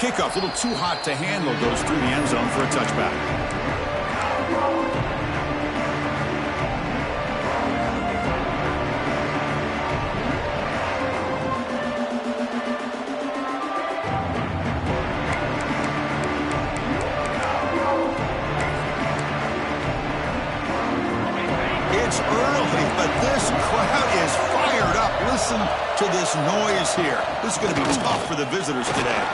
kickoff, a little too hot to handle, goes through the end zone for a touchback. It's early, but this crowd is fired up. Listen to this noise here. This is going to be tough for the visitors today.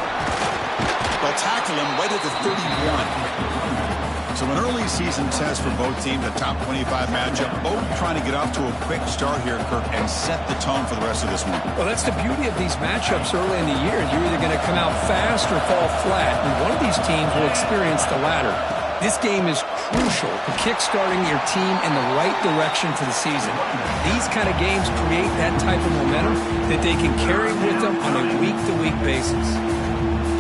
They'll tackle him right at the 31. So an early season test for both teams, a top 25 matchup. Both trying to get off to a quick start here, Kirk, and set the tone for the rest of this one. Well, that's the beauty of these matchups early in the year. You're either going to come out fast or fall flat, and one of these teams will experience the latter. This game is crucial for kickstarting your team in the right direction for the season. These kind of games create that type of momentum that they can carry with them on a week-to-week basis.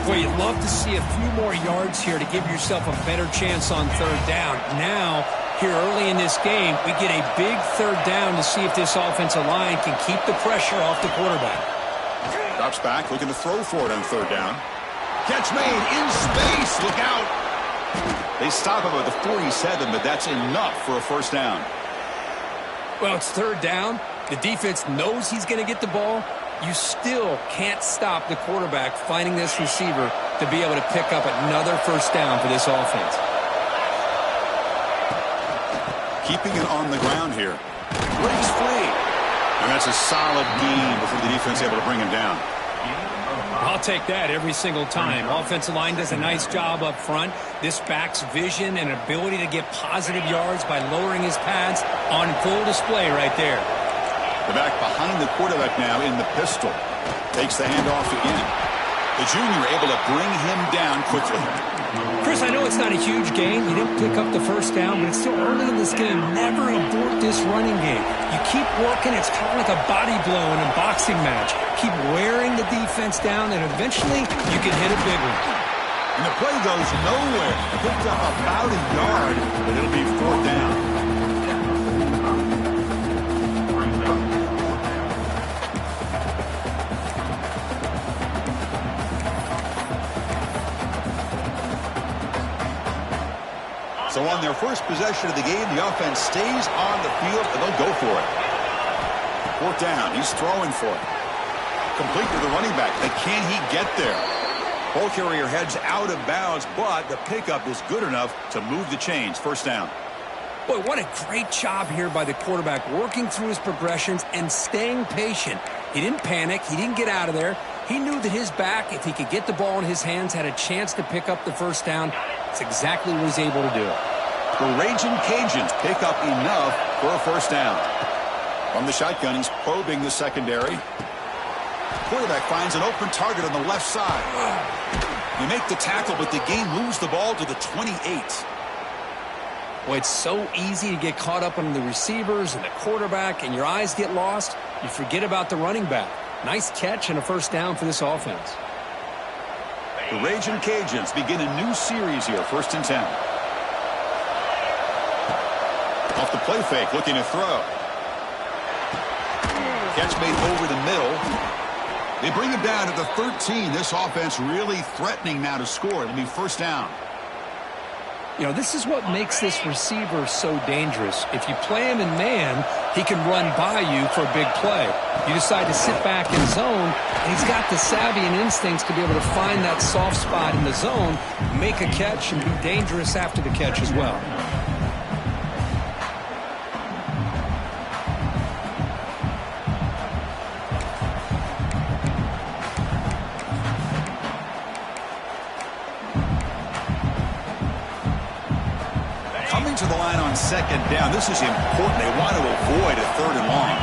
Boy, you'd love to see a few more yards here to give yourself a better chance on third down. Now, here early in this game, we get a big third down to see if this offensive line can keep the pressure off the quarterback. Drops back, looking to throw for it on third down. Catch made in space. Look out. They stop him at the 47, but that's enough for a first down. Well, it's third down. The defense knows he's going to get the ball. You still can't stop the quarterback finding this receiver to be able to pick up another first down for this offense. Keeping it on the ground here. Breaks free. And that's a solid gain before the defense is able to bring him down. I'll take that every single time. Offensive line does a nice job up front. This back's vision and ability to get positive yards by lowering his pads on full display right there. The back behind the quarterback now in the pistol. Takes the handoff again. The junior able to bring him down quickly. Chris, I know it's not a huge gain. You didn't pick up the first down, but it's still early in this game. Never abort this running game. You keep working. It's kind of like a body blow in a boxing match. Keep wearing the defense down, and eventually you can hit a big one. And the play goes nowhere. Picked up about a yard, but it'll be fourth down. So on their first possession of the game, the offense stays on the field, and they'll go for it. Fourth down. He's throwing for it. Complete to the running back. But can he get there? Ball carrier heads out of bounds, but the pickup is good enough to move the chains. First down. Boy, what a great job here by the quarterback, working through his progressions and staying patient. He didn't panic. He didn't get out of there. He knew that his back, if he could get the ball in his hands, had a chance to pick up the first down. That's exactly what he's able to do. The Raging Cajuns pick up enough for a first down. From the shotgun, he's probing the secondary. Quarterback finds an open target on the left side. You make the tackle, but the game moves the ball to the 28. Boy, it's so easy to get caught up on the receivers and the quarterback, and your eyes get lost. You forget about the running back. Nice catch and a first down for this offense. The Raging Cajuns begin a new series here, 1st and 10. Off the play fake, looking to throw. Catch made over the middle. They bring him down at the 13. This offense really threatening now to score. It'll be first down. You know, this is what makes this receiver so dangerous. If you play him in man, he can run by you for a big play. You decide to sit back in zone, and he's got the savvy and instincts to be able to find that soft spot in the zone, make a catch, and be dangerous after the catch as well. To the line on second down. This is important. They want to avoid a third and long.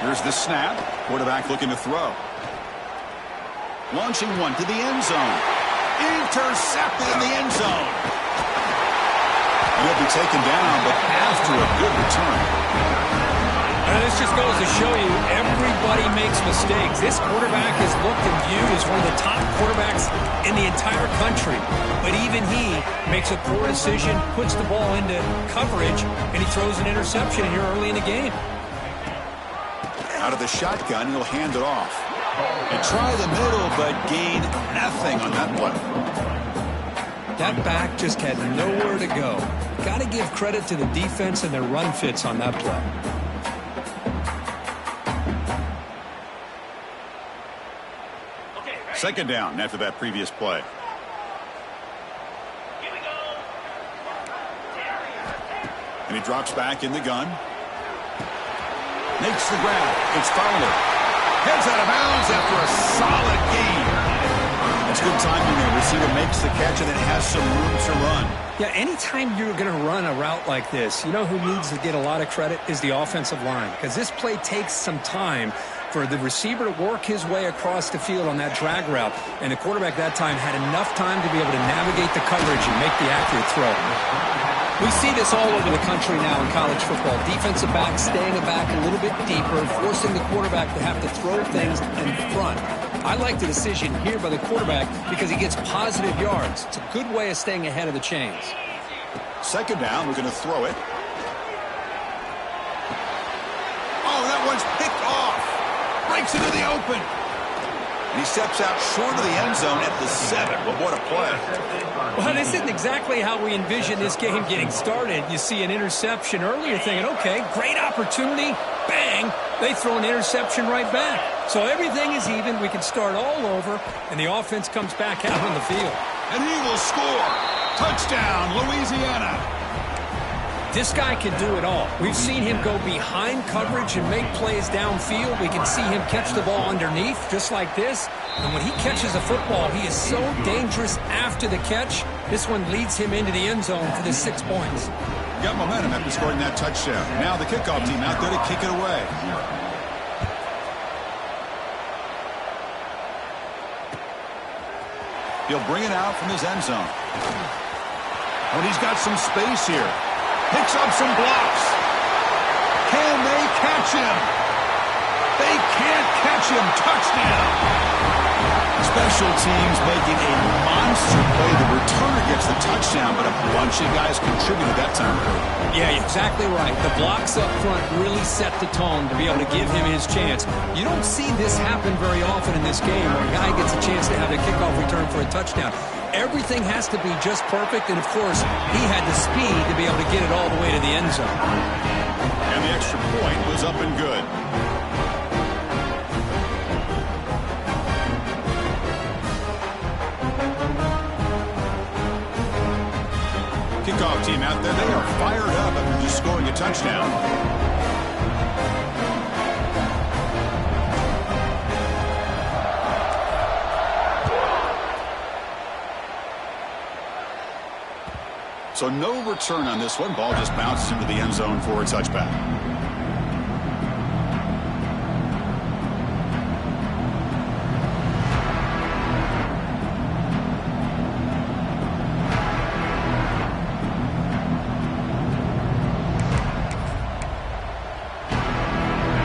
Here's the snap. Quarterback looking to throw. Launching one to the end zone. Intercepted in the end zone. And he'll be taken down, but after a good return. And this just goes to show you everybody makes mistakes. This quarterback is looked and viewed as one of the top quarterbacks in the entire country. But even he makes a poor decision, puts the ball into coverage, and he throws an interception here early in the game. Out of the shotgun, he'll hand it off. They try the middle, but gain nothing on that play. That back just had nowhere to go. Got to give credit to the defense and their run fits on that play. Second down after that previous play. And he drops back in the gun. Makes the grab. It's Fowler. Heads out of bounds after a solid gain. That's good timing there. Receiver makes the catch and it has some room to run. Yeah, anytime you're going to run a route like this, you know who needs to get a lot of credit is the offensive line. Because this play takes some time for the receiver to work his way across the field on that drag route. And the quarterback that time had enough time to be able to navigate the coverage and make the accurate throw. We see this all over the country now in college football. Defensive backs staying back a little bit deeper, forcing the quarterback to have to throw things in front. I like the decision here by the quarterback because he gets positive yards. It's a good way of staying ahead of the chains. Second down, we're going to throw it. Oh, that one's picked off. Breaks into the open. And he steps out short of the end zone at the 7. Well, what a play. Well, this isn't exactly how we envision this game getting started. You see an interception earlier thinking, okay, great opportunity. Bang, they throw an interception right back. So everything is even. We can start all over, and the offense comes back out on the field. And he will score. Touchdown, Louisiana. This guy can do it all. We've seen him go behind coverage and make plays downfield. We can see him catch the ball underneath, just like this. And when he catches a football, he is so dangerous after the catch. This one leads him into the end zone for the 6 points. Got momentum after scoring that touchdown. Now the kickoff team out there to kick it away. He'll bring it out from his end zone. Oh, and he's got some space here. Picks up some blocks. Can they catch him? They can't catch him. Touchdown. Special teams making a monster play. The returner gets the touchdown, but a bunch of guys contributed that time. Yeah, exactly right. The blocks up front really set the tone to be able to give him his chance. You don't see this happen very often in this game where a guy gets a chance to have a kickoff return for a touchdown. Everything has to be just perfect, and of course, he had the speed to be able to get it all the way to the end zone. And the extra point was up and good. Kickoff team out there, they are fired up after just scoring a touchdown. So no return on this one. Ball just bounces into the end zone for a touchback.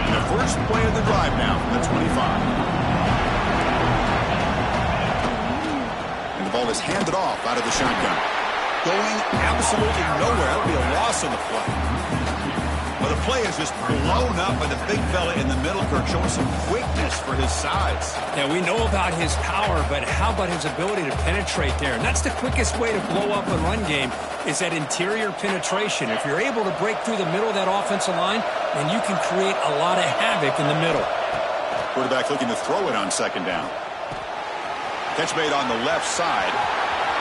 The first play of the drive now from the 25. And the ball is handed off out of the shotgun. Going absolutely nowhere. That'll be a loss on the play. Well, the play is just blown up by the big fella in the middle, Kirk, showing some quickness for his size. Yeah, we know about his power, but how about his ability to penetrate there? And that's the quickest way to blow up a run game is that interior penetration. If you're able to break through the middle of that offensive line, then you can create a lot of havoc in the middle. Quarterback looking to throw it on second down. Catch made on the left side.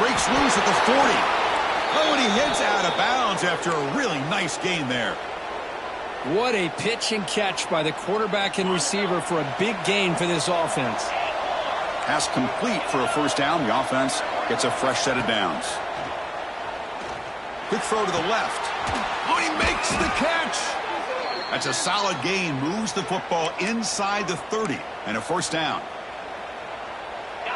Breaks loose at the 40. Oh, and he hits out of bounds after a really nice gain there. What a pitch and catch by the quarterback and receiver for a big gain for this offense. Pass complete for a first down. The offense gets a fresh set of downs. Quick throw to the left. Oh, he makes the catch. That's a solid gain. Moves the football inside the 30 and a first down.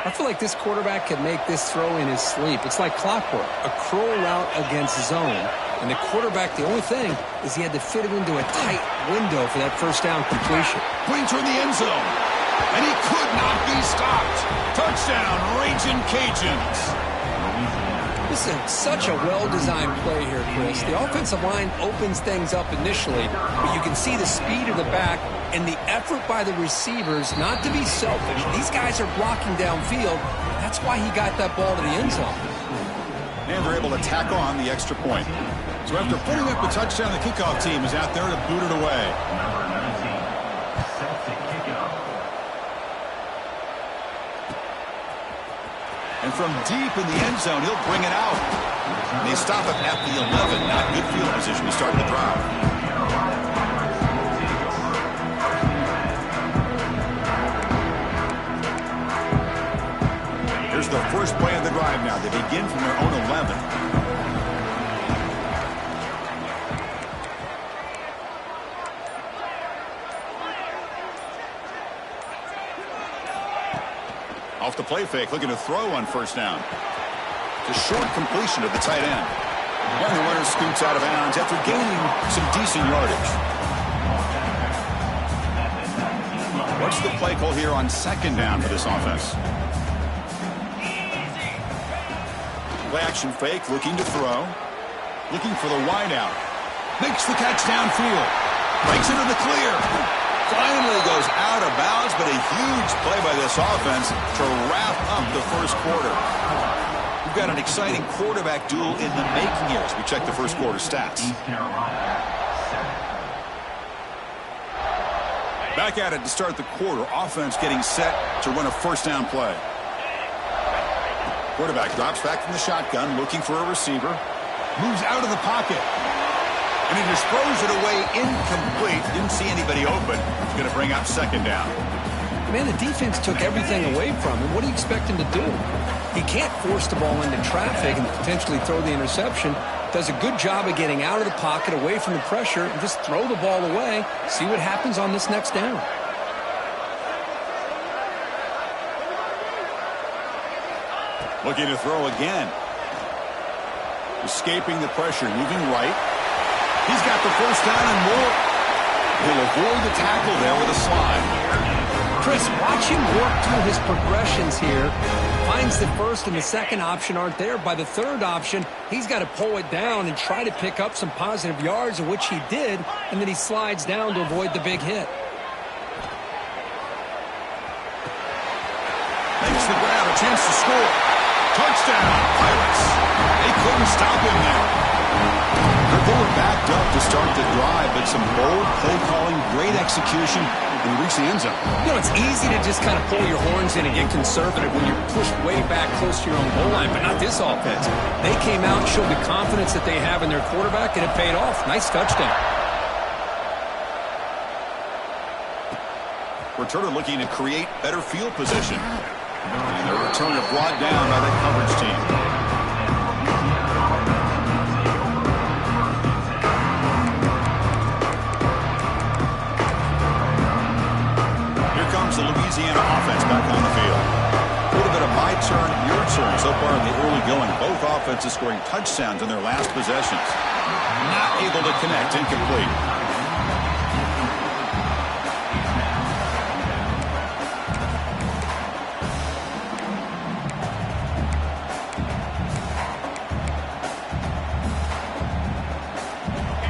I feel like this quarterback could make this throw in his sleep. It's like clockwork, a crow route against zone. And the quarterback, the only thing is he had to fit it into a tight window for that first down completion. Pointer in the end zone. And he could not be stopped. Touchdown, Raging Cajuns. This is such a well-designed play here, Chris. The offensive line opens things up initially, but you can see the speed of the back and the effort by the receivers not to be selfish. These guys are blocking downfield. That's why he got that ball to the end zone. And they're able to tack on the extra point. So after putting up a touchdown, the kickoff team is out there to boot it away. And from deep in the end zone, he'll bring it out. And they stop it at the 11. Not good field position to start the drive. Here's the first play of the drive now. They begin from their own 11. Off the play fake, looking to throw on first down. It's a short completion to the tight end. And the runner scoots out of bounds after gaining some decent yardage. What's the play call here on second down for this offense? Play action fake, looking to throw. Looking for the wide out. Makes the catch downfield. Breaks into the clear. Finally goes out of bounds, but a huge play by this offense to wrap up the first quarter. We've got an exciting quarterback duel in the making here as we check the first quarter stats. Back at it to start the quarter. Offense getting set to run a first down play. Quarterback drops back from the shotgun, looking for a receiver. Moves out of the pocket. And he just throws it away incomplete. Didn't see anybody open. He's going to bring up second down. Man, the defense took everything away from him. What do you expect him to do? He can't force the ball into traffic and potentially throw the interception. Does a good job of getting out of the pocket, away from the pressure, and just throw the ball away. See what happens on this next down. Looking to throw again. Escaping the pressure, moving right. He's got the first down and more. He'll avoid the tackle there with a slide. Chris, watch him work through his progressions here. Finds the first and the second option aren't there. By the third option, he's got to pull it down and try to pick up some positive yards, of which he did, and then he slides down to avoid the big hit. Makes the grab, a chance to score. Touchdown, Pirates. They couldn't stop him there. They were backed up to start the drive, but some bold play calling, great execution, and he reached the end zone. You know, it's easy to just kind of pull your horns in and get conservative when you're pushed way back close to your own goal line, but not this offense. They came out and showed the confidence that they have in their quarterback, and it paid off. Nice touchdown. Returner looking to create better field position. And the returner brought down by the coverage team. The Louisiana offense back on the field. A little bit of my turn, your turn so far in the early going. Both offenses scoring touchdowns in their last possessions. Not able to connect, incomplete.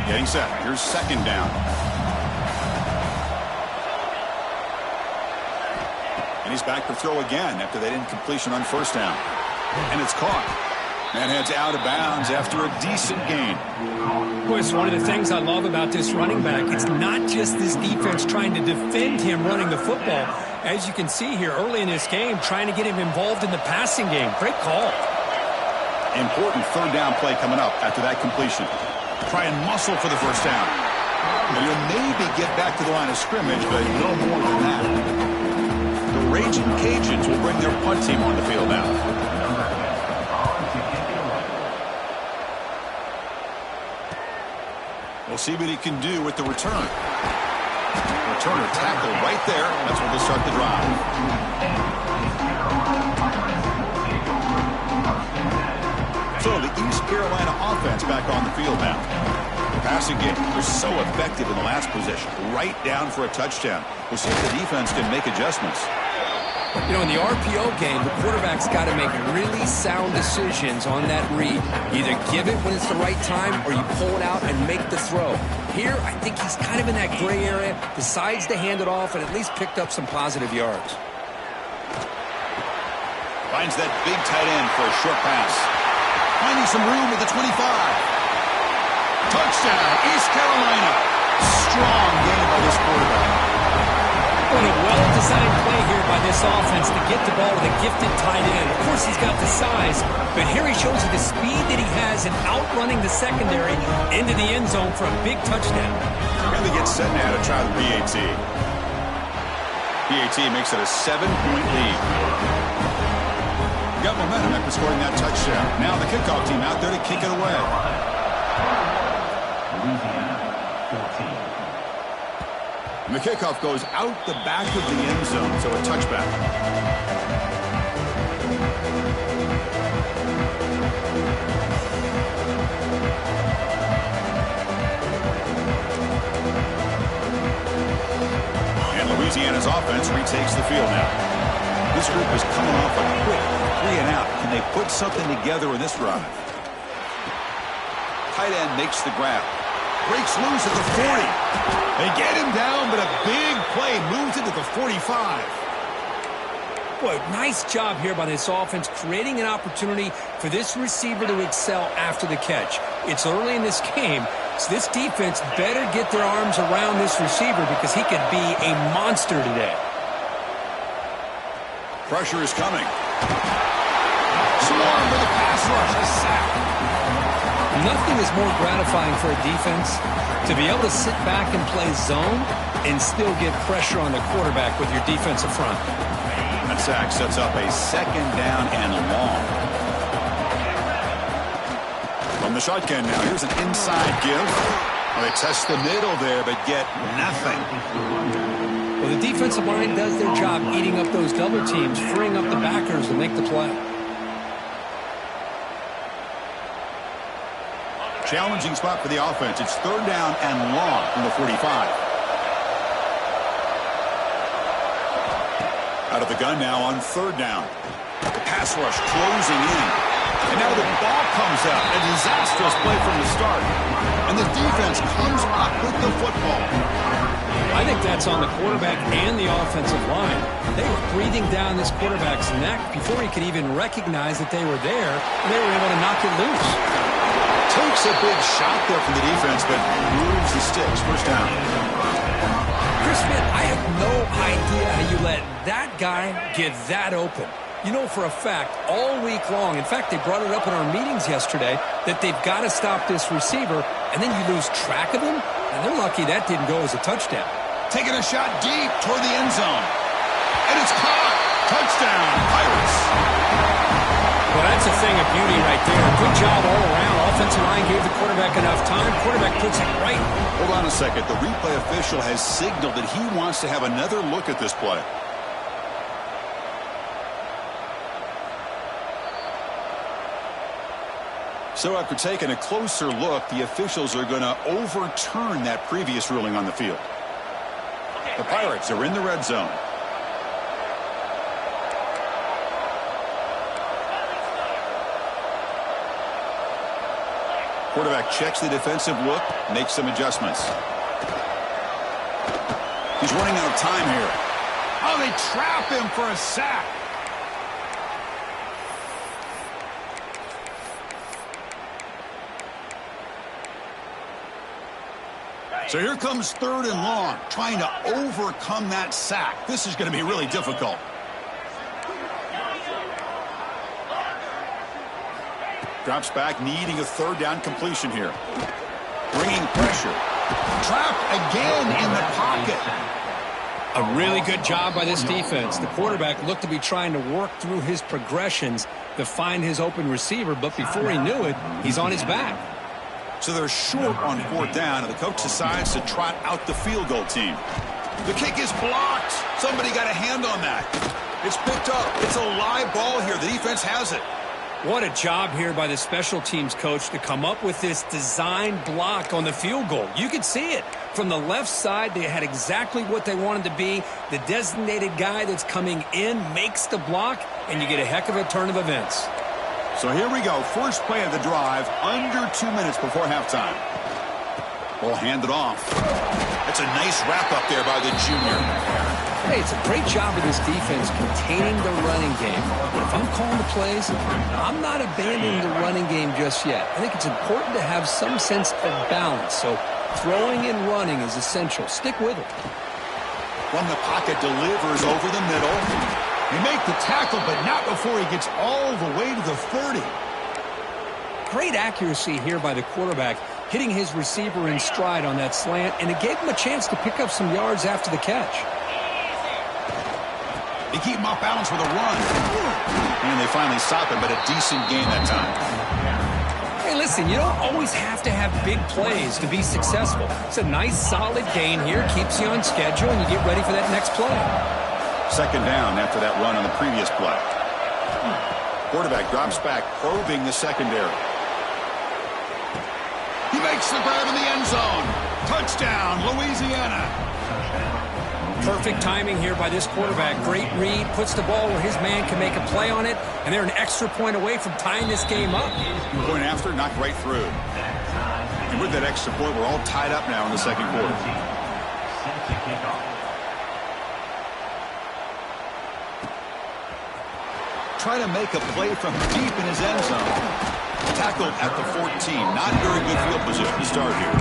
Getting set. Here's second down. He's back to throw again after that incompletion on first down. And it's caught. And heads out of bounds after a decent gain. Boy, it's one of the things I love about this running back. It's not just this defense trying to defend him running the football. As you can see here early in this game, trying to get him involved in the passing game. Great call. Important third down play coming up after that completion. Try and muscle for the first down. And you'll maybe get back to the line of scrimmage, but no more than that. The Raging Cajuns will bring their punt team on the field now. We'll see what he can do with the return. Returner tackle right there. That's where they'll start the drive. So the East Carolina offense back on the field now. The passing game was so effective in the last possession. Right down for a touchdown. We'll see if the defense can make adjustments. You know, in the RPO game, the quarterback's got to make really sound decisions on that read. Either give it when it's the right time or you pull it out and make the throw. Here, I think he's kind of in that gray area, decides to hand it off and at least picked up some positive yards. Finds that big tight end for a short pass. Finding some room at the 25. Touchdown, East Carolina. Strong game by this quarterback. A well-designed play here by this offense to get the ball with a gifted tight end. Of course, he's got the size, but here he shows you the speed that he has in outrunning the secondary into the end zone for a big touchdown. Going to get set now to try the PAT. PAT makes it a 7-point lead. Got momentum after scoring that touchdown. Now the kickoff team out there to kick it away. And the kickoff goes out the back of the end zone, so a touchback. And Louisiana's offense retakes the field now. This group is coming off a quick 3-and-out. Can they put something together in this drive? Tight end makes the grab. Breaks loose at the 40. They get him down, but a big play moves it to the 45. Boy, nice job here by this offense, creating an opportunity for this receiver to excel after the catch. It's early in this game, so this defense better get their arms around this receiver because he could be a monster today. Pressure is coming. Swarm for the pass rush. A sack. Nothing is more gratifying for a defense to be able to sit back and play zone and still get pressure on the quarterback with your defensive front. That sack sets up a 2nd down and long. From the shotgun now, here's an inside give. Well, they test the middle there, but get nothing. Well, the defensive line does their job eating up those double teams, freeing up the backers to make the play. Challenging spot for the offense. It's 3rd down and long from the 45. Out of the gun now on 3rd down. The pass rush closing in. And now the ball comes out. A disastrous play from the start. And the defense comes up with the football. I think that's on the quarterback and the offensive line. They were breathing down this quarterback's neck before he could even recognize that they were there, and they were able to knock it loose. Takes a big shot there from the defense, but moves the sticks. 1st down. Chris, man, I have no idea how you let that guy get that open. You know for a fact, all week long, in fact, they brought it up in our meetings yesterday, that they've got to stop this receiver, and then you lose track of him, and they're lucky that didn't go as a touchdown. Taking a shot deep toward the end zone. And it's caught. Touchdown, Pirates. Well, that's a thing of beauty right there. Good job all around. Offensive line gave the quarterback enough time. Quarterback puts it right. Hold on a second. The replay official has signaled that he wants to have another look at this play. So after taking a closer look, the officials are going to overturn that previous ruling on the field. The Pirates are in the red zone. Quarterback checks the defensive look, makes some adjustments. He's running out of time here. Oh, they trap him for a sack. So here comes 3rd and long, trying to overcome that sack. This is going to be really difficult. Drops back, needing a 3rd down completion here. Bringing pressure. Trapped again in the pocket. A really good job by this defense. The quarterback looked to be trying to work through his progressions to find his open receiver, but before he knew it, he's on his back. So they're short on 4th down, and the coach decides to trot out the field goal team. The kick is blocked. Somebody got a hand on that. It's picked up. It's a live ball here. The defense has it. What a job here by the special teams coach to come up with this design block on the field goal. You could see it. From the left side, they had exactly what they wanted to be. The designated guy that's coming in makes the block, and you get a heck of a turn of events. So here we go. First play of the drive, under 2 minutes before halftime. Ball handed off. That's a nice wrap up there by the junior. Hey, it's a great job of this defense containing the running game. But if I'm calling the plays, I'm not abandoning the running game just yet. I think it's important to have some sense of balance. So throwing and running is essential. Stick with it. When the pocket delivers over the middle. He make the tackle, but not before he gets all the way to the 30. Great accuracy here by the quarterback, hitting his receiver in stride on that slant, and it gave him a chance to pick up some yards after the catch. They keep him off balance with a run. And they finally stop him, but a decent gain that time. Hey, listen, you don't always have to have big plays to be successful. It's a nice, solid gain here, keeps you on schedule, and you get ready for that next play. Second down after that run on the previous play. Quarterback drops back, probing the secondary. He makes the grab in the end zone. Touchdown, Louisiana. Perfect timing here by this quarterback. Great read, puts the ball where his man can make a play on it, and they're an extra point away from tying this game up. Point after, knocked right through. And with that extra point, we're all tied up now in the second quarter. Try to make a play from deep in his end zone. Tackled at the 14. Not very good field position to start here.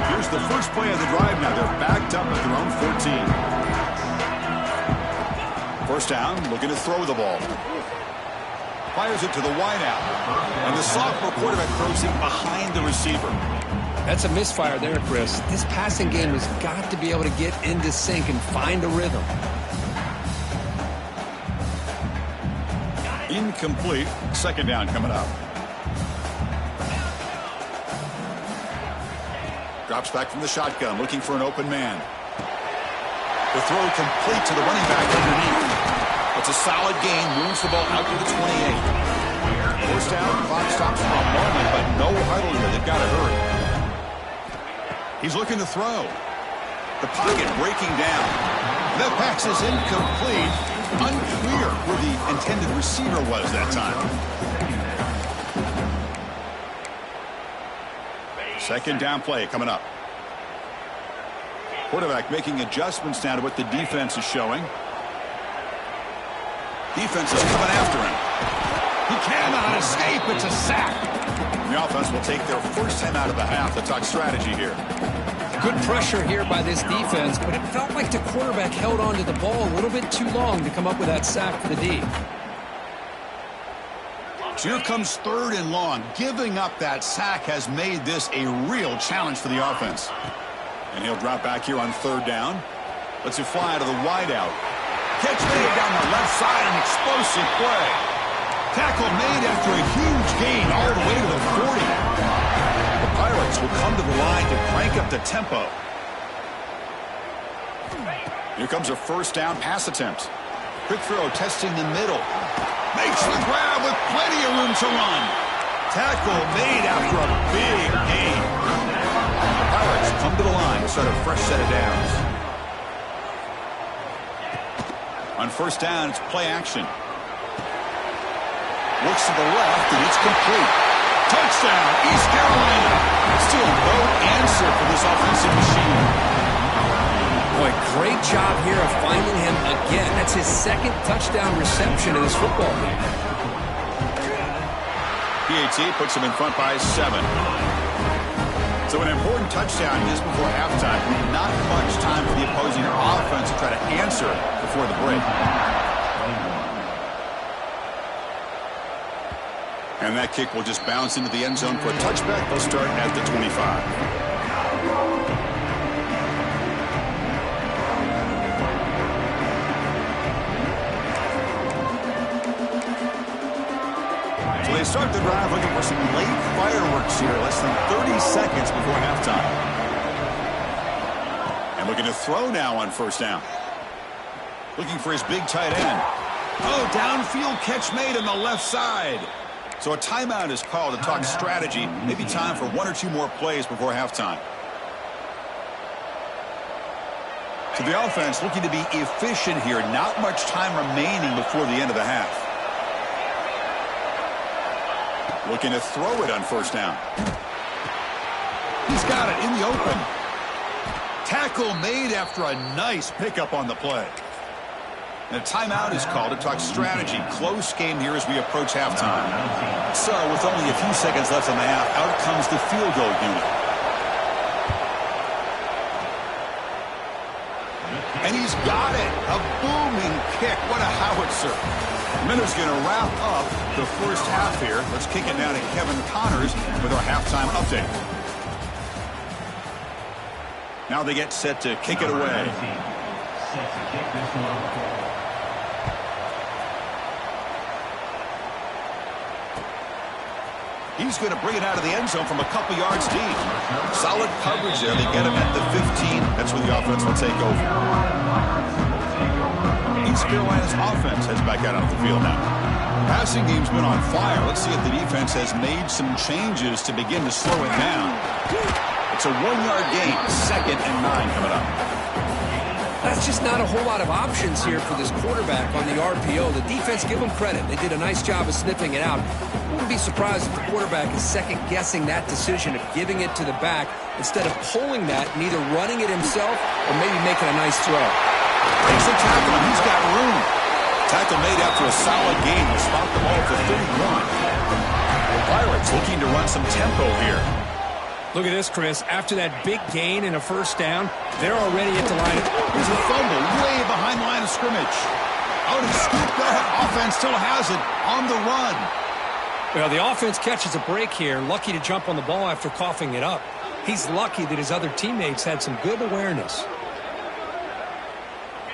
Here's the first play of the drive now. They're backed up at their own 14. First down, looking to throw the ball. Fires it to the wideout. And the sophomore quarterback throws it behind the receiver. That's a misfire there, Chris. This passing game has got to be able to get into sync and find a rhythm. Incomplete. Second down coming up. Drops back from the shotgun, looking for an open man. The throw complete to the running back underneath. It's a solid gain, moves the ball out to the 28. First down, clock stops for a moment, but no huddle here. They've got to hurry. He's looking to throw. The pocket breaking down. That pass is incomplete. Unclear where the intended receiver was that time. Second down play coming up. Quarterback making adjustments now to what the defense is showing. Defense is coming after him. He cannot escape. It's a sack. The offense will take their first time out of the half. Let's talk strategy here. Good pressure here by this defense, but it felt like the quarterback held on to the ball a little bit too long to come up with that sack for the D. So here comes third and long. Giving up that sack has made this a real challenge for the offense. And he'll drop back here on third down. Lets it fly to the wideout. Catch made down the left side, an explosive play. Tackle made after a huge gain all the way to the 40. The Pirates will come to the line to crank up the tempo. Here comes a first down pass attempt. Quick throw testing the middle. Makes the grab with plenty of room to run. Tackle made after a big gain. The Pirates come to the line to start a fresh set of downs. On first down, it's play action. Looks to the left, and it's complete. Touchdown, East Carolina. Still no answer for this offensive machine. Boy, great job here of finding him again. That's his second touchdown reception in this football game. PAT puts him in front by 7. So an important touchdown just before halftime. Not much time for the opposing offense to try to answer before the break. And that kick will just bounce into the end zone for a touchback. They'll start at the 25. So they They start the drive looking for some late fireworks here, less than 30 seconds before halftime. And looking to throw now on first down. Looking for his big tight end. Oh, downfield catch made on the left side. So a timeout is called to talk strategy. Maybe time for one or two more plays before halftime. So the offense looking to be efficient here. Not much time remaining before the end of the half. Looking to throw it on first down. He's got it in the open. Tackle made after a nice pickup on the play. And a timeout is called to talk strategy. Close game here as we approach halftime. So with only a few seconds left in the half, out comes the field goal unit. And he's got it. A booming kick. What a howitzer. Miller's going to wrap up the first half here. Let's kick it down to Kevin Connors with our halftime update. Now they get set to kick it away. He's going to bring it out of the end zone from a couple yards deep. Solid coverage there. They get him at the 15. That's where the offense will take over. East Carolina's offense heads back out on the field now. Passing game's been on fire. Let's see if the defense has made some changes to begin to slow it down. It's a 1-yard gain. 2nd and 9 coming up. That's just not a whole lot of options here for this quarterback on the RPO. The defense, give them credit. They did a nice job of sniffing it out. Wouldn't be surprised if the quarterback is second-guessing that decision of giving it to the back instead of pulling that and either running it himself or maybe making a nice throw. Takes a tackle, and he's got room. Tackle made after a solid gain. Will spot the ball for 31. The Pirates looking to run some tempo here. Look at this, Chris. After that big gain and a first down, they're already at the line. There's a fumble way behind the line of scrimmage. Out and scoop that. Offense still has it on the run. Well, the offense catches a break here. Lucky to jump on the ball after coughing it up. He's lucky that his other teammates had some good awareness.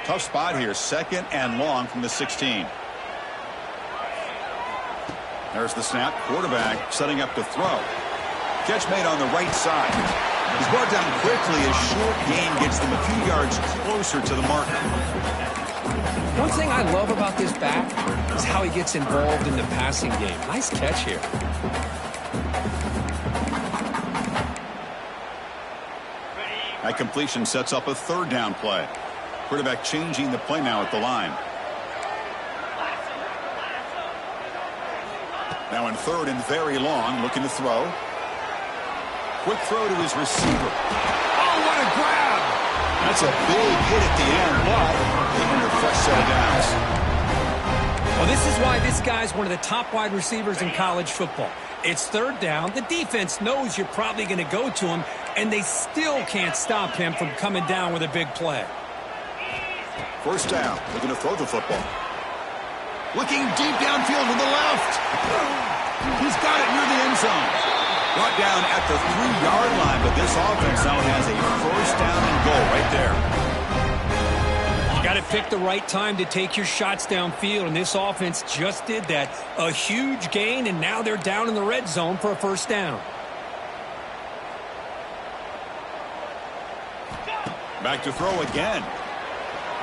Tough spot here. 2nd and long from the 16. There's the snap. Quarterback setting up to throw. Catch made on the right side. He's brought down quickly. A short gain gets them a few yards closer to the marker. One thing I love about this back is how he gets involved in the passing game. Nice catch here. That completion sets up a 3rd down play. Quarterback changing the play now at the line. Now in 3rd and very long, looking to throw. Quick throw to his receiver. Oh, what a grab! That's a big hit at the end, but they earned a fresh set of downs. Well, this is why this guy's one of the top wide receivers in college football. It's 3rd down. The defense knows you're probably going to go to him, and they still can't stop him from coming down with a big play. First down. They're going to throw the football. Looking deep downfield to the left. He's got it near the end zone. Brought down at the 3-yard line, but this offense now has a first down and goal right there. You got to pick the right time to take your shots downfield, and this offense just did that. A huge gain, and now they're down in the red zone for a first down. Back to throw again.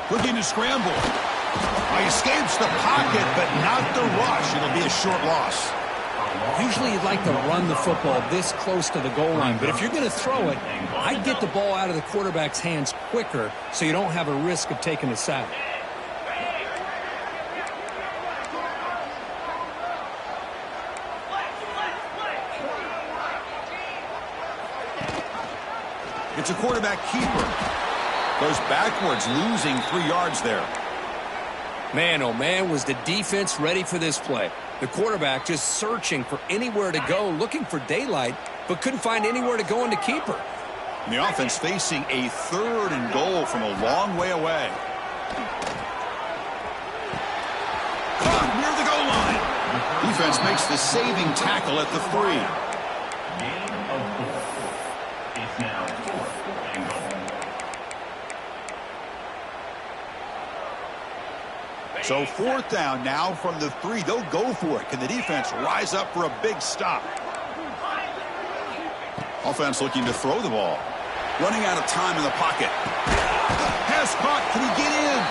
Looking to scramble. He escapes the pocket, but not the rush. It'll be a short loss. Usually you'd like to run the football this close to the goal line, but if you're going to throw it, I'd get the ball out of the quarterback's hands quicker so you don't have a risk of taking a sack. It's a quarterback keeper. Goes backwards, losing 3 yards there. Man, oh man, was the defense ready for this play. The quarterback just searching for anywhere to go, looking for daylight, but couldn't find anywhere to go in the keeper. And the offense facing a 3rd and goal from a long way away. Caught near the goal line. Defense makes the saving tackle at the 3. So 4th down now from the 3. They'll go for it. Can the defense rise up for a big stop? Offense looking to throw the ball. Running out of time in the pocket. Pass caught. Can he get in?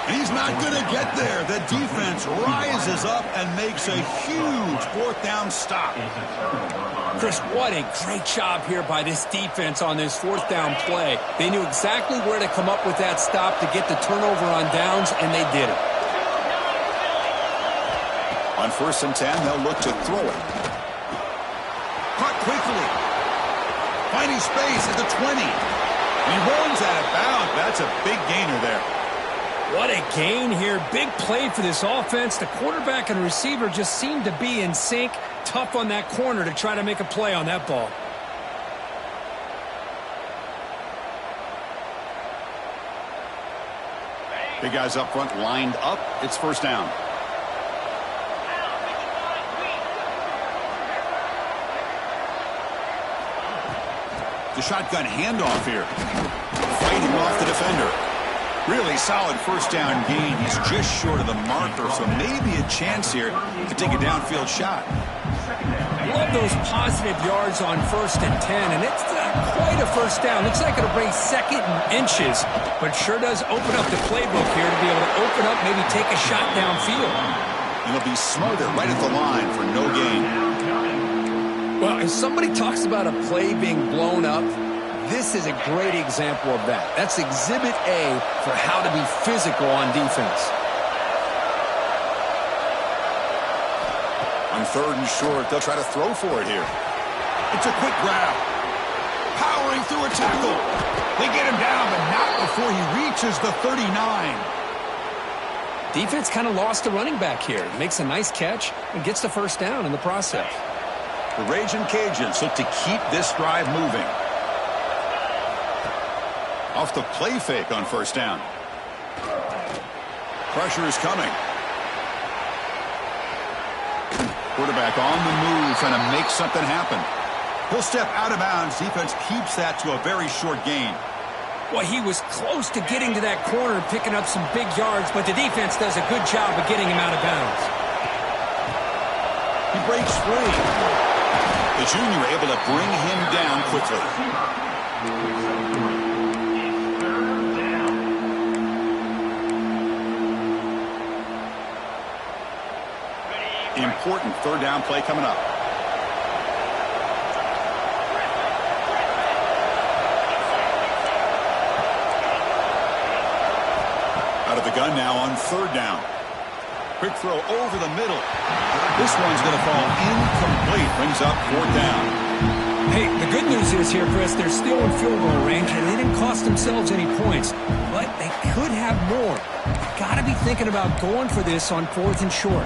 He's not going to get there. The defense rises up and makes a huge 4th down stop. Chris, what a great job here by this defense on this 4th down play. They knew exactly where to come up with that stop to get the turnover on downs, and they did it. On 1st and 10, they'll look to throw it. Caught quickly. Finding space at the 20. He runs out of bounds. That's a big gainer there. What a gain here. Big play for this offense. The quarterback and receiver just seemed to be in sync. Tough on that corner to try to make a play on that ball. Big guys up front lined up. It's 1st down. The shotgun handoff here. Fighting off the defender. Really solid 1st down gain. He's just short of the marker, so maybe a chance here to take a downfield shot. Love those positive yards on 1st and 10, and it's quite a 1st down. Looks like it'll bring 2nd and inches, but sure does open up the playbook here to be able to open up, maybe take a shot downfield. He'll be smothered right at the line for no gain. Well, if somebody talks about a play being blown up, this is a great example of that. That's Exhibit A for how to be physical on defense. On 3rd and short, they'll try to throw for it here. It's a quick grab. Powering through a tackle. They get him down, but not before he reaches the 39. Defense kind of lost the running back here. Makes a nice catch and gets the 1st down in the process. The Raging Cajuns look to keep this drive moving. Off the play fake on 1st down. Pressure is coming. Quarterback on the move, trying to make something happen. He'll step out of bounds. Defense keeps that to a very short gain. Well, he was close to getting to that corner, picking up some big yards, but the defense does a good job of getting him out of bounds. He breaks free. The junior able to bring him down quickly. Important 3rd down play coming up. Out of the gun now on 3rd down. Quick throw over the middle. This one's going to fall incomplete. Brings up 4th down. Hey, the good news is here, Chris, they're still in field goal range, and they didn't cost themselves any points. But they could have more. Got to be thinking about going for this on 4th and short.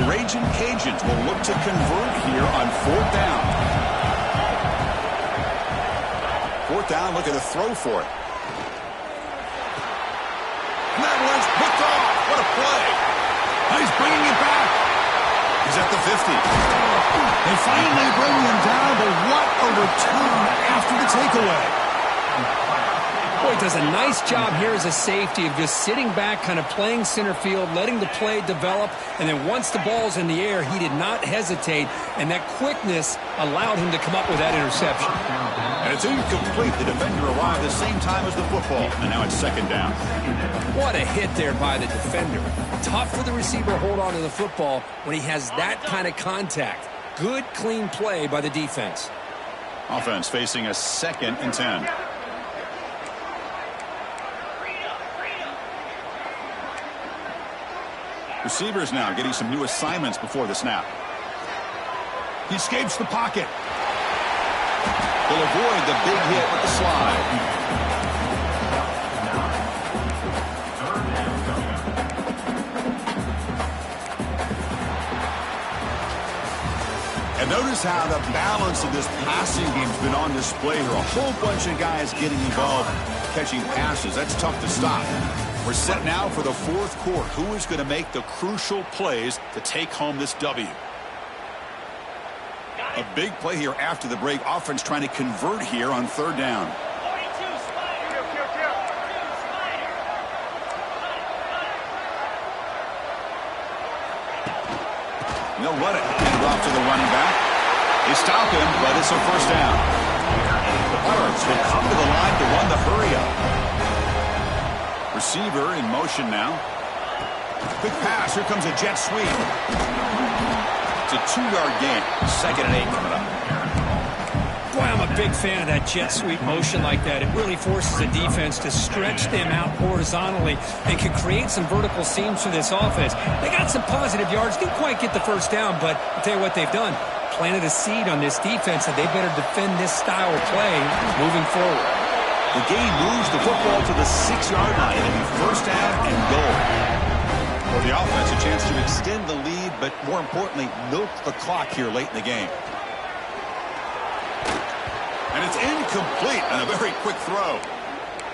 Raging Cajuns will look to convert here on 4th down. 4th down, looking to throw for it. And that one's picked off. What a play. Now he's bringing it back. He's at the 50. They finally bring him down, but what a return after the takeaway. Boy, does a nice job here as a safety of just sitting back, kind of playing center field, letting the play develop, and then once the ball's in the air, he did not hesitate, and that quickness allowed him to come up with that interception. And it's incomplete. The defender arrived the same time as the football, and now it's 2nd down. What a hit there by the defender. Tough for the receiver to hold on to the football when he has that kind of contact. Good, clean play by the defense. Offense facing a 2nd and 10. Receivers now getting some new assignments before the snap. He escapes the pocket. He'll avoid the big hit with the slide. And notice how the balance of this passing game has been on display here. A whole bunch of guys getting involved catching passes. That's tough to stop. We're set now for the 4th quarter. Who is going to make the crucial plays to take home this W? A big play here after the break. Offense trying to convert here on third down. They'll run it. Hand it off to the running back. They stop him, but it's a first down. The Pirates will come to the line to run the hurry-up. Receiver in motion now. Quick pass. Here comes a jet sweep. It's a 2-yard gain. 2nd and 8 coming up. Boy, I'm a big fan of that jet sweep motion like that. It really forces a defense to stretch them out horizontally and can create some vertical seams for this offense. They got some positive yards. Didn't quite get the first down, but I'll tell you what they've done. Planted a seed on this defense that they better defend this style of play moving forward. The game moves the football to the 6-yard line. It'll be first down and goal. For the offense, a chance to extend the lead, but more importantly, milk the clock here late in the game. And it's incomplete on a very quick throw.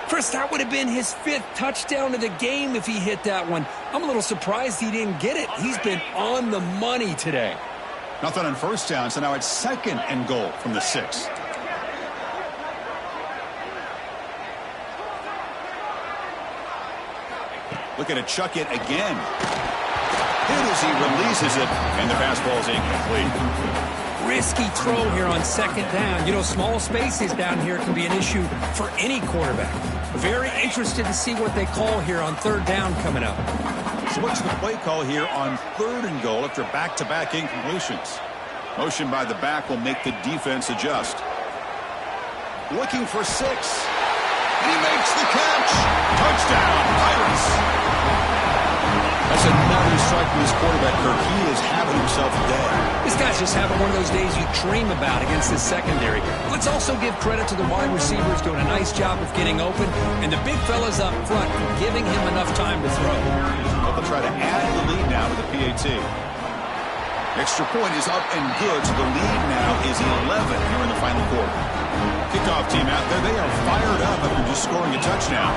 Chris, that would have been his 5th touchdown of the game if he hit that one. I'm a little surprised he didn't get it. He's been on the money today. Nothing on first down, so now it's 2nd and goal from the 6. Looking to chuck it again. Hit as he releases it, and the pass ball is incomplete. Risky throw here on 2nd down. You know, small spaces down here can be an issue for any quarterback. Very interested to see what they call here on 3rd down coming up. So what's the play call here on 3rd and goal after back-to-back incompletions? Motion by the back will make the defense adjust. Looking for 6. And he makes the catch. Touchdown, Pirates. That's another strike from his quarterback, Kirk. He is having himself a day. This guy's just having one of those days you dream about against this secondary. Let's also give credit to the wide receivers doing a nice job of getting open, and the big fellas up front for giving him enough time to throw. Well, they'll try to add the lead now to the PAT. Extra point is up and good, so the lead now is 11 here in the final quarter. Kickoff team out there. They are fired up after just scoring a touchdown.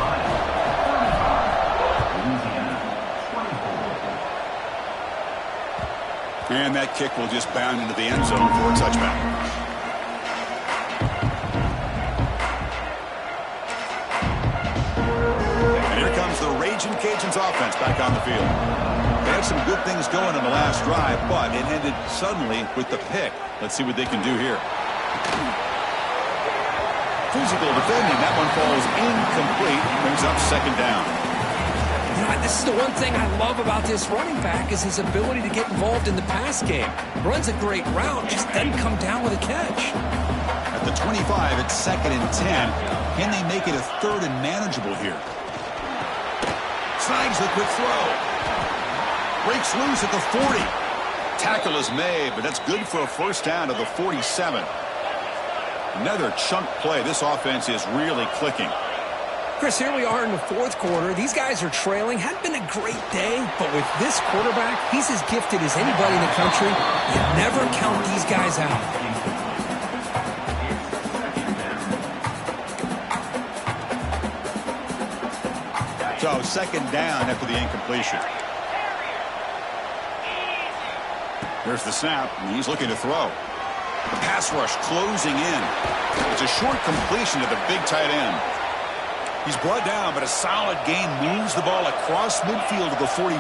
And that kick will just bound into the end zone for a touchback. And here comes the Raging Cajuns offense back on the field. They had some good things going in the last drive, but it ended suddenly with the pick. Let's see what they can do here. Physical defending. That one falls incomplete. Brings up 2nd down. You know, this is the one thing I love about this running back is his ability to get involved in the pass game. Runs a great route, just doesn't come down with a catch. At the 25, it's 2nd and 10. Can they make it a 3rd and manageable here? Snags the quick throw. Breaks loose at the 40. Tackle is made, but that's good for a first down to the 47. Another chunk play. This offense is really clicking. Chris, here we are in the 4th quarter. These guys are trailing. Hadn't been a great day, but with this quarterback, he's as gifted as anybody in the country. You never count these guys out. So 2nd down after the incompletion. Here's the snap, and he's looking to throw. The pass rush closing in. It's a short completion to the big tight end. He's brought down, but a solid gain moves the ball across midfield to the 41.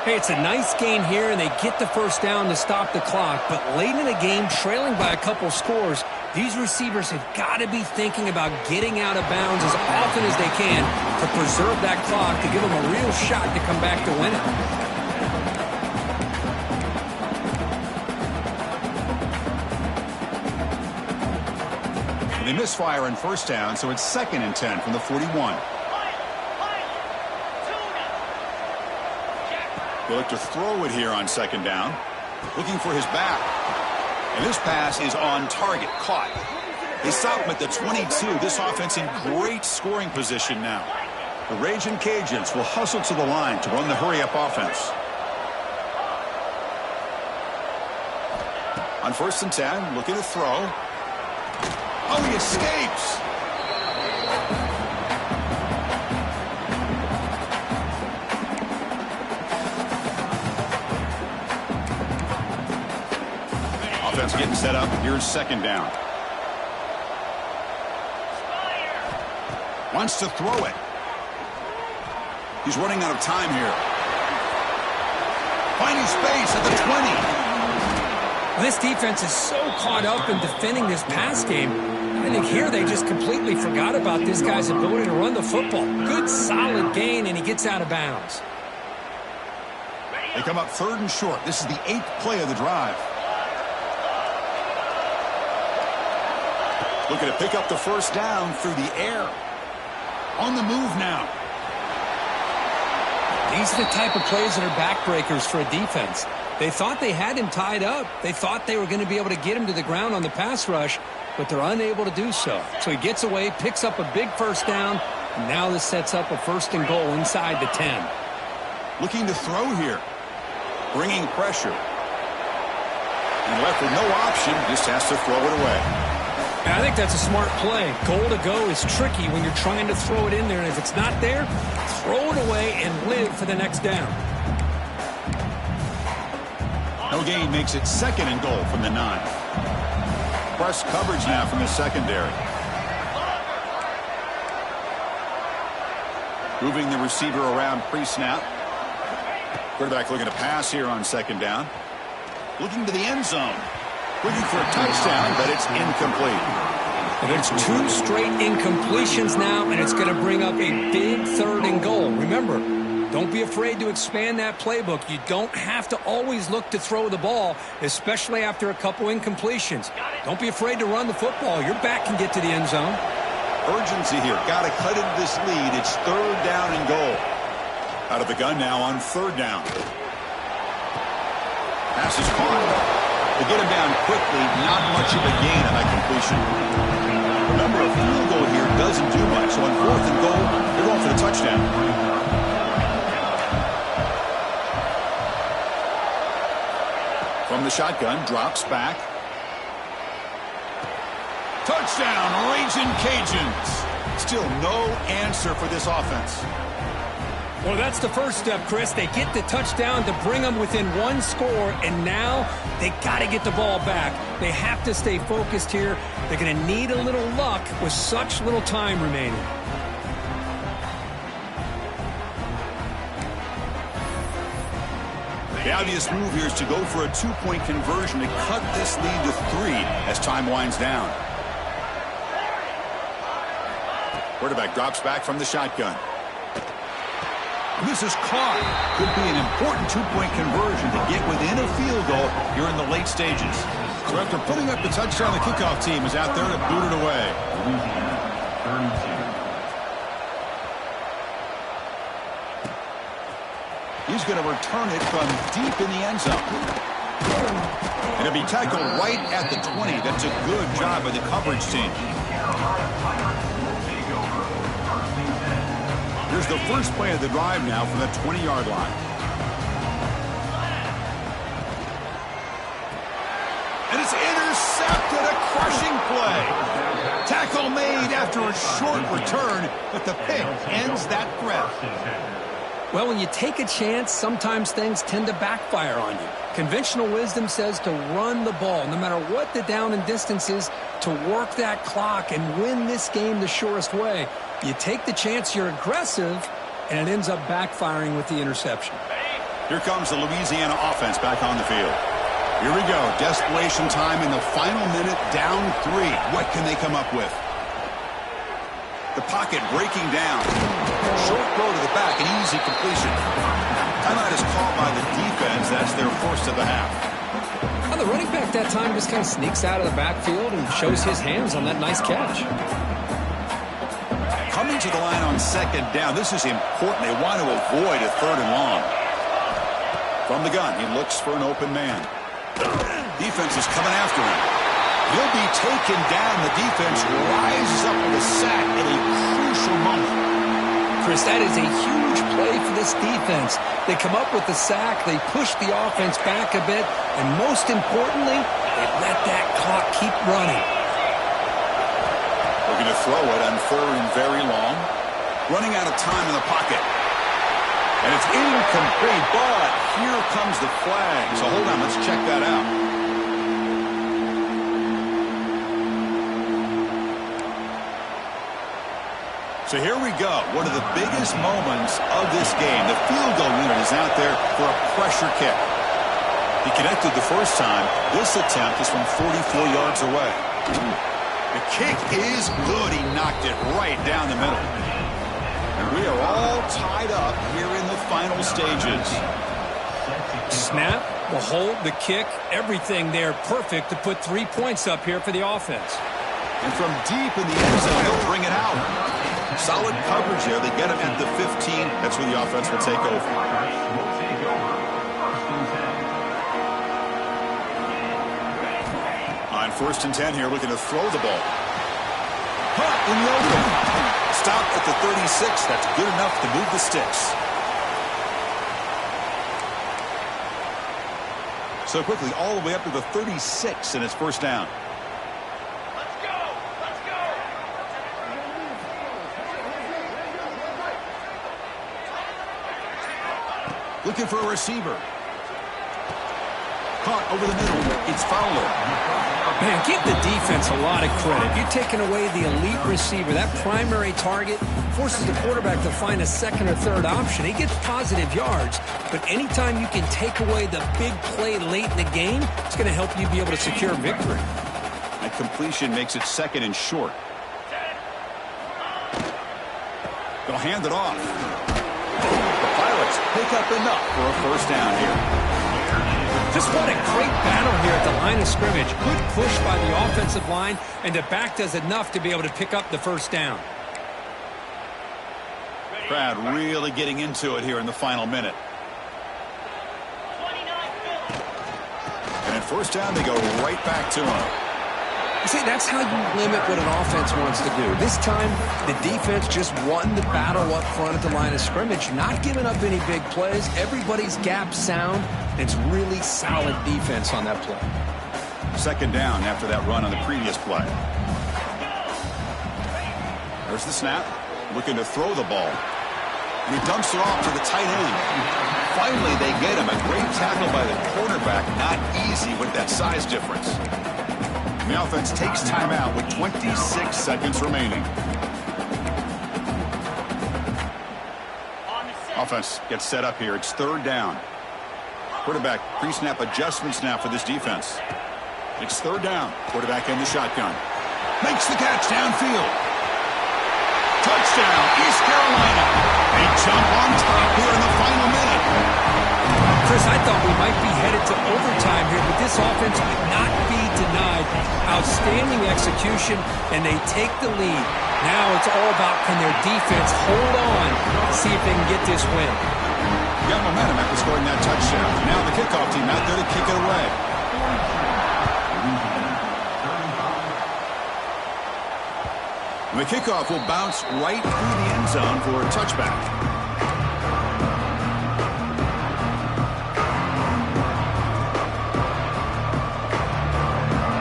Hey, it's a nice gain here, and they get the first down to stop the clock. But late in the game, trailing by a couple scores, these receivers have got to be thinking about getting out of bounds as often as they can to preserve that clock, to give them a real shot to come back to win it. They misfire on first down, so it's 2nd and 10 from the 41. They look to throw it here on 2nd down. Looking for his back. And this pass is on target. Caught. They stop him at the 22. This offense in great scoring position now. The Raging Cajuns will hustle to the line to run the hurry-up offense. On 1st and 10, looking to throw. Oh, he escapes. Offense getting set up. Here's second down. Wants to throw it. He's running out of time here. Finding space at the 20. This defense is so caught up in defending this pass game. I think here they just completely forgot about this guy's ability to run the football. Good, solid gain, and he gets out of bounds. They come up 3rd and short. This is the 8th play of the drive. Looking to pick up the first down through the air. On the move now. These are the type of plays that are backbreakers for a defense. They thought they had him tied up. They thought they were going to be able to get him to the ground on the pass rush, but they're unable to do so. So he gets away, picks up a big first down, and now this sets up a 1st and goal inside the 10. Looking to throw here. Bringing pressure. And left with no option, just has to throw it away. I think that's a smart play. Goal to go is tricky when you're trying to throw it in there, and if it's not there, throw it away and live for the next down. No gain makes it 2nd and goal from the 9. Press coverage now from the secondary. Moving the receiver around pre-snap. Quarterback looking to pass here on 2nd down. Looking to the end zone. Looking for a touchdown, but it's incomplete. And it's 2 straight incompletions now, and it's going to bring up a big 3rd and goal. Remember, don't be afraid to expand that playbook. You don't have to always look to throw the ball, especially after a couple incompletions. Don't be afraid to run the football. Your back can get to the end zone. Urgency here. Got to cut into this lead. It's 3rd down and goal. Out of the gun now on 3rd down. Pass is caught. To get him down quickly, not much of a gain on that completion. Remember, a field goal here doesn't do much. So on 4th and goal, they're going for the touchdown. From the shotgun, drops back. Touchdown, Ragin' Cajuns. Still no answer for this offense. Well, that's the first step, Chris. They get the touchdown to bring them within 1 score, and now they got to get the ball back. They have to stay focused here. They're going to need a little luck with such little time remaining. The obvious move here is to go for a 2-point conversion to cut this lead to 3 as time winds down. Quarterback drops back from the shotgun. This is caught. Could be an important 2-point conversion to get within a field goal here in the late stages. So after putting up the touchdown, the kickoff team is out there to boot it away. He's going to return it from deep in the end zone. And it'll be tackled right at the 20. That's a good job by the coverage team. Here's the first play of the drive now from the 20-yard line. And it's intercepted, a crushing play. Tackle made after a short return, but the pick ends that threat. Well, when you take a chance, sometimes things tend to backfire on you. Conventional wisdom says to run the ball, no matter what the down and distance is, to work that clock and win this game the surest way. You take the chance, you're aggressive, and it ends up backfiring with the interception. Here comes the Louisiana offense back on the field. Here we go. Desperation time in the final minute, down 3. What can they come up with? The pocket breaking down. Short throw to the back, an easy completion. Timeout is called by the defense. That's their first of the half. Well, the running back that time just kind of sneaks out of the backfield and shows his hands on that nice catch. Coming to the line on 2nd down. This is important. They want to avoid a 3rd and long. From the gun, he looks for an open man. Defense is coming after him. He'll be taken down. The defense rises up with a sack at a crucial moment. Chris, that is a huge play for this defense. They come up with the sack, they push the offense back a bit, and most importantly, they let that clock keep running. Looking to throw it on 3rd and very long. Running out of time in the pocket. And it's incomplete, but here comes the flag. So hold on, let's check that out. So here we go. One of the biggest moments of this game. The field goal unit is out there for a pressure kick. He connected the first time. This attempt is from 44 yards away. The kick is good. He knocked it right down the middle. And we are all tied up here in the final stages. Snap, the hold, the kick, everything there perfect to put 3 points up here for the offense. And from deep in the end zone, they'll bring it out. Solid coverage here. They get him at the 15. That's where the offense will take over. On 1st and 10 here, looking to throw the ball. Caught in the open. Stop at the 36. That's good enough to move the sticks. So quickly, all the way up to the 36, and it's 1st down. Looking for a receiver. Caught over the middle. It's Fowler. Man, give the defense a lot of credit. You're taking away the elite receiver. That primary target forces the quarterback to find a second or third option. He gets positive yards, but anytime you can take away the big play late in the game, it's going to help you be able to secure victory. That completion makes it 2nd and short. They'll hand it off. The Pirates pick up enough for a 1st down here. Just what a great battle here at the line of scrimmage. Good push by the offensive line, and the back does enough to be able to pick up the 1st down. Crowd really getting into it here in the final minute. And at 1st down, they go right back to him. You see, that's how you limit what an offense wants to do. This time, the defense just won the battle up front at the line of scrimmage, not giving up any big plays. Everybody's gap sound. It's really solid defense on that play. 2nd down after that run on the previous play. There's the snap. Looking to throw the ball. And he dumps it off to the tight end. Finally, they get him. A great tackle by the quarterback. Not easy with that size difference. The offense takes timeout with 26 seconds remaining. Offense gets set up here. It's 3rd down. Quarterback pre-snap adjustments now for this defense. It's 3rd down. Quarterback in the shotgun. Makes the catch downfield. Touchdown, East Carolina. They jump on top here in the final minute. Chris, I thought we might be headed to overtime here, but this offense would not be denied. Outstanding execution, and they take the lead. Now it's all about can their defense hold on to see if they can get this win. Got momentum after scoring that touchdown. Now the kickoff team out there to kick it away. The kickoff will bounce right through the end zone for a touchback.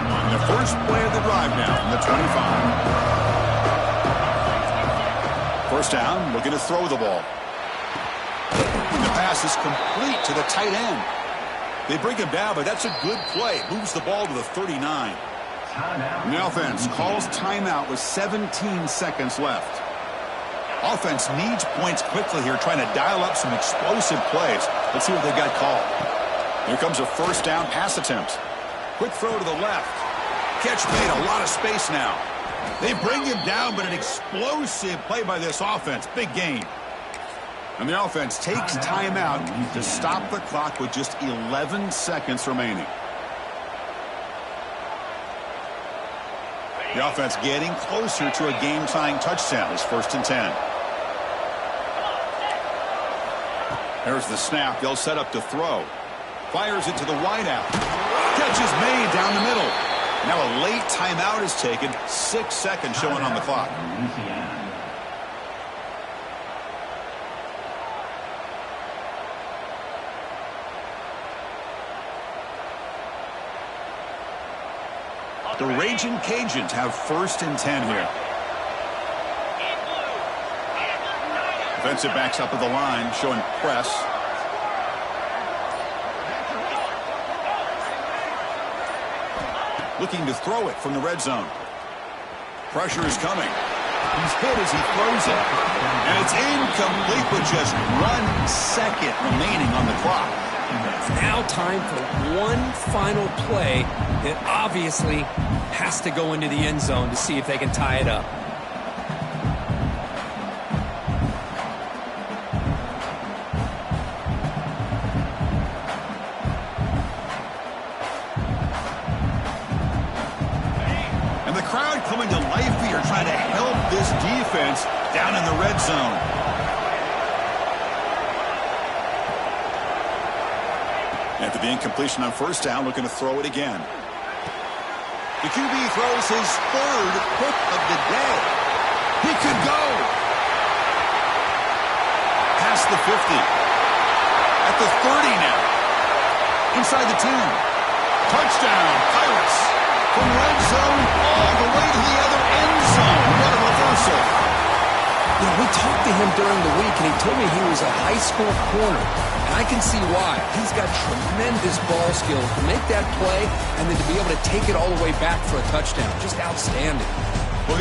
On the first play of the drive now from the 25. 1st down, looking to throw the ball. And the pass is complete to the tight end. They bring him down, but that's a good play. Moves the ball to the 39. And the offense calls timeout with 17 seconds left. Offense needs points quickly here, trying to dial up some explosive plays. Let's see what they got called. Here comes a 1st down pass attempt. Quick throw to the left. Catch made, a lot of space now. They bring him down, but an explosive play by this offense. Big gain. And the offense takes timeout to stop the clock with just 11 seconds remaining. The offense getting closer to a game-tying touchdown. It's 1st and 10. There's the snap. They'll set up to throw. Fires it to the wideout. Catch is made down the middle. Now a late timeout is taken. 6 seconds showing on the clock. The Raging Cajuns have 1st and 10 here. Defensive backs up at the line, showing press. Looking to throw it from the red zone. Pressure is coming. He's hit as he throws it. And it's incomplete with just 1 second remaining on the clock. It's now time for one final play that obviously has to go into the end zone to see if they can tie it up. And the crowd coming to life here trying to help this defense down in the red zone. After the incompletion on first down, looking to throw it again. The QB throws his 3rd pick of the day. He could go. Past the 50. At the 30 now. Inside the 10. Touchdown, Pirates. From red zone all the way to the other end zone. What a reversal. You know, we talked to him during the week, and he told me he was a high school corner. And I can see why. He's got tremendous ball skills to make that play and then to be able to take it all the way back for a touchdown. Just outstanding. Well,